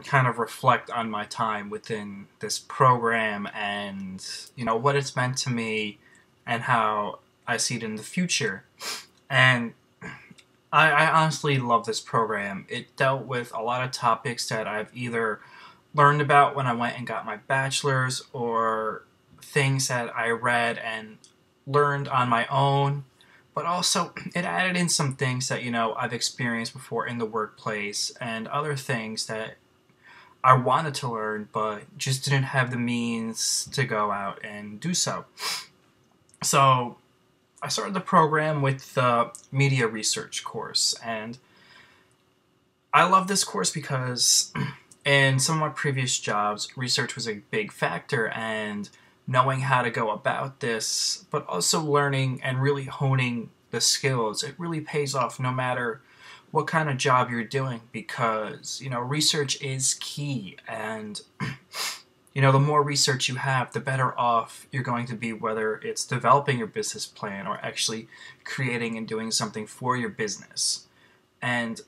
and kind of reflect on my time within this program and, what it's meant to me and how I see it in the future. And I honestly love this program. It dealt with a lot of topics that I've either learned about when I went and got my bachelor's or things that I read and learned on my own. But also, it added in some things that, I've experienced before in the workplace and other things that I wanted to learn but just didn't have the means to go out and do so. So, I started the program with the media research course, and I love this course because in some of my previous jobs, research was a big factor, and knowing how to go about this, but also learning and really honing the skills, it really pays off no matter what kind of job you're doing because, research is key, and the more research you have, the better off you're going to be, whether it's developing your business plan or actually creating and doing something for your business. And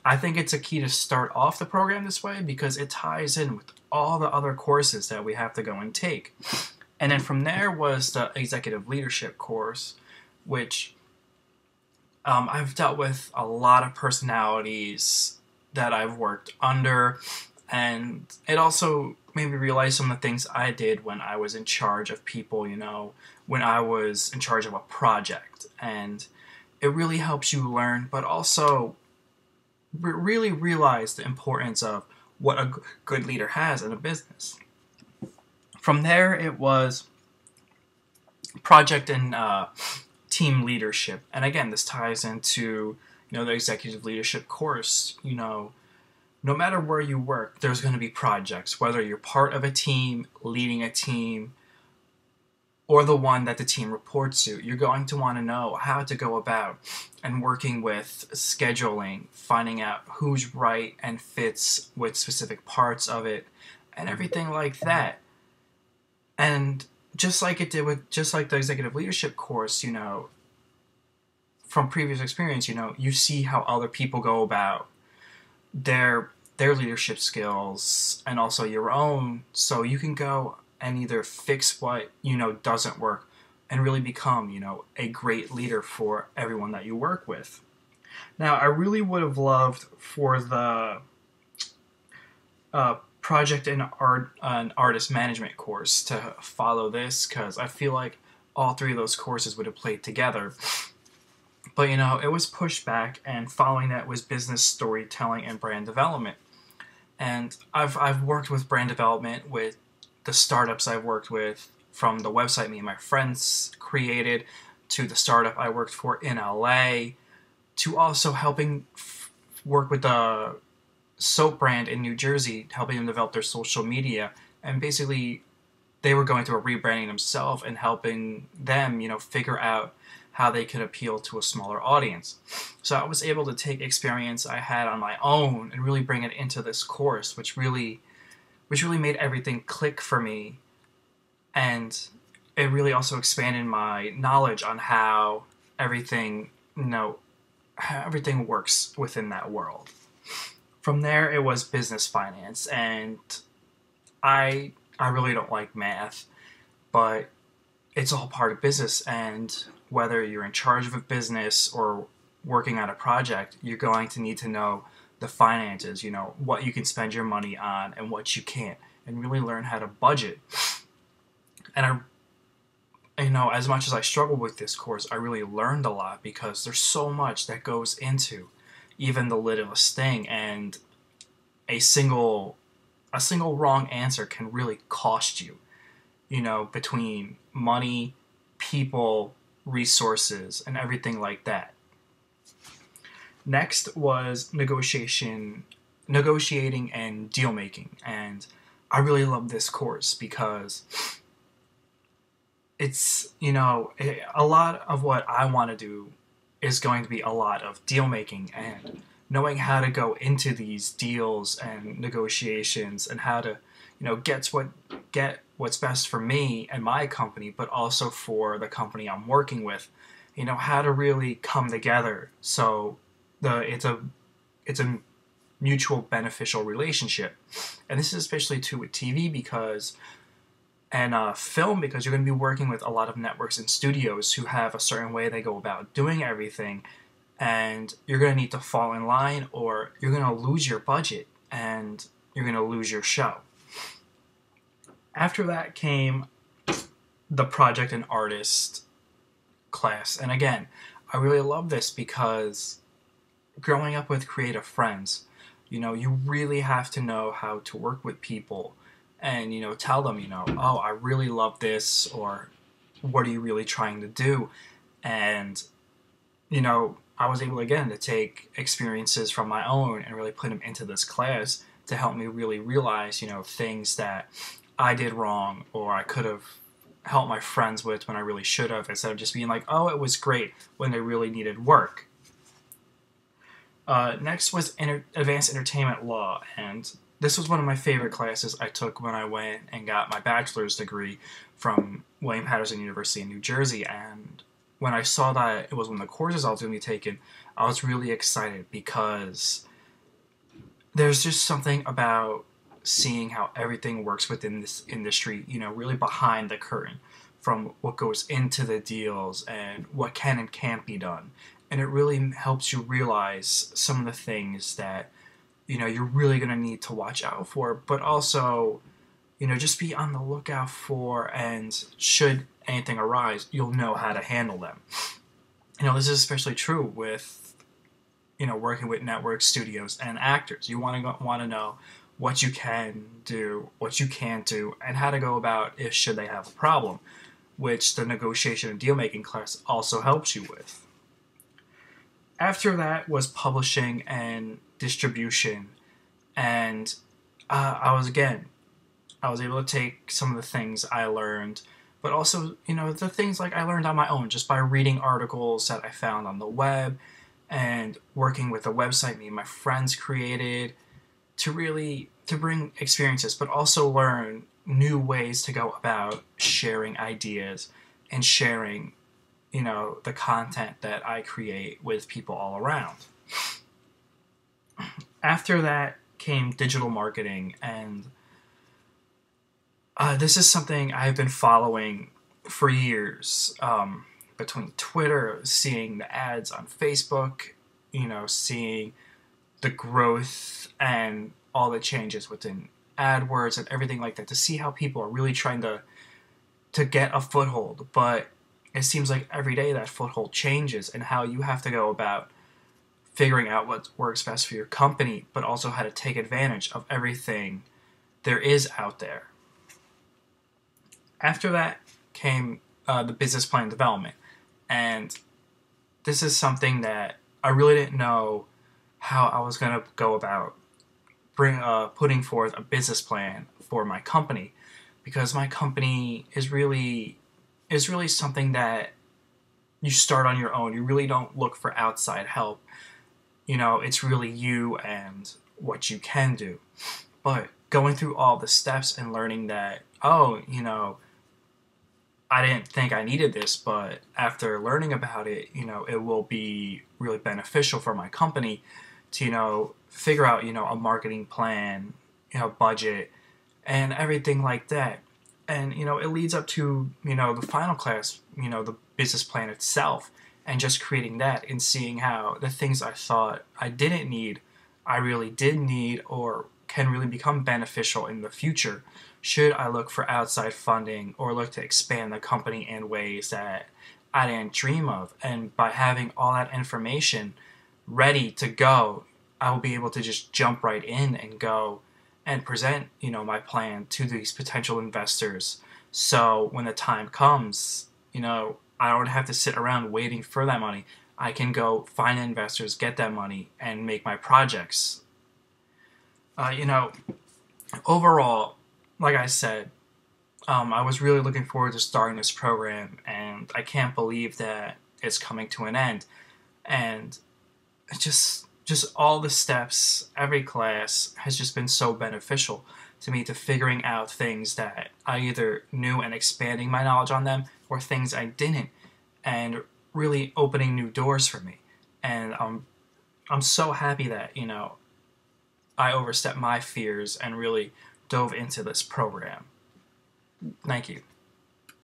I think it's a key to start off the program this way because it ties in with all the other courses that we have to go and take. And then from there was the executive leadership course, which I've dealt with a lot of personalities that I've worked under, and it also made me realize some of the things I did when I was in charge of people, when I was in charge of a project. And it really helps you learn, but also really realize the importance of what a good leader has in a business. From there, it was project and team leadership. And again, this ties into, the executive leadership course. No matter where you work, there's going to be projects, whether you're part of a team, leading a team, or the one that the team reports to. You're going to want to know how to go about and working with scheduling, finding out who's right and fits with specific parts of it, and everything like that. And just like the executive leadership course, from previous experience, you see how other people go about their leadership skills and also your own, so you can go and either fix what doesn't work and really become a great leader for everyone that you work with. Now, I really would have loved for the project and artist management course to follow this because I feel like all three of those courses would have played together. But it was pushed back, and following that was business storytelling and brand development. And I've worked with brand development with the startups I've worked with, from the website me and my friends created, to the startup I worked for in LA, to also helping work with the soap brand in New Jersey, helping them develop their social media. And basically, they were going through a rebranding themselves and helping them, figure out how they could appeal to a smaller audience. So I was able to take experience I had on my own and really bring it into this course, which really made everything click for me. And it really also expanded my knowledge on how everything, how everything works within that world. From there, it was business finance, and I really don't like math, but it's all part of business, and whether you're in charge of a business or working on a project, you're going to need to know the finances, what you can spend your money on and what you can't, and really learn how to budget. And as much as I struggled with this course, I really learned a lot because there's so much that goes into even the littlest thing, and a single wrong answer can really cost you, between money, people, resources, and everything like that. Next was negotiating and deal making, and I really love this course because it's, a lot of what I want to do is going to be a lot of deal making and knowing how to go into these deals and negotiations and how to, get what's best for me and my company, but also for the company I'm working with, how to really come together. So it's a mutual beneficial relationship. And this is especially true with TV and film, because you're going to be working with a lot of networks and studios who have a certain way they go about doing everything, and you're going to need to fall in line or you're going to lose your budget and you're going to lose your show. After that came the project and artist class. And again, I really love this because growing up with creative friends, you really have to know how to work with people and, tell them, oh, I really love this, or what are you really trying to do? And, I was able, again, to take experiences from my own and really put them into this class to help me really realize, things that I did wrong or I could have helped my friends with when I really should have, instead of just being like, oh, it was great, when they really needed work. Next was Advanced Entertainment Law, and this was one of my favorite classes I took when I went and got my bachelor's degree from William Patterson University in New Jersey. And when I saw that it was one of the courses I was going to be taking, I was really excited because there's just something about seeing how everything works within this industry, really behind the curtain, from what goes into the deals and what can and can't be done. And it really helps you realize some of the things that, you're really going to need to watch out for, but also, just be on the lookout for, and should anything arise, you'll know how to handle them. This is especially true with, working with network studios and actors. You want to know what you can do, what you can't do, and how to go about if should they have a problem, which the negotiation and deal-making class also helps you with. After that was publishing and distribution, and I was able to take some of the things I learned, but also, the things like I learned on my own just by reading articles that I found on the web and working with a website me and my friends created to bring experiences, but also learn new ways to go about sharing ideas and sharing, the content that I create with people all around. After that came digital marketing, and this is something I've been following for years, between Twitter, seeing the ads on Facebook, seeing the growth and all the changes within AdWords and everything like that, to see how people are really trying to get a foothold. But it seems like every day that foothold changes, and how you have to go about figuring out what works best for your company, but also how to take advantage of everything there is out there. After that came the business plan development, and this is something that I really didn't know how I was going to go about putting forth a business plan for my company, because my company is really something that you start on your own. You really don't look for outside help. It's really you and what you can do. But going through all the steps and learning that, I didn't think I needed this, but after learning about it, it will be really beneficial for my company to, figure out, a marketing plan, budget, and everything like that. And, it leads up to, the final class, the business plan itself, and just creating that and seeing how the things I thought I didn't need, I really did need, or can really become beneficial in the future, should I look for outside funding or look to expand the company in ways that I didn't dream of. And by having all that information ready to go, I will be able to just jump right in and go and present, my plan to these potential investors. So when the time comes, I don't have to sit around waiting for that money. I can go find investors, get that money, and make my projects. Overall, like I said, I was really looking forward to starting this program, and I can't believe that it's coming to an end. And just all the steps, every class has just been so beneficial to me, to figuring out things that I either knew and expanding my knowledge on them, or things I didn't, and really opening new doors for me. And I'm so happy that, I overstepped my fears and really dove into this program. Thank you.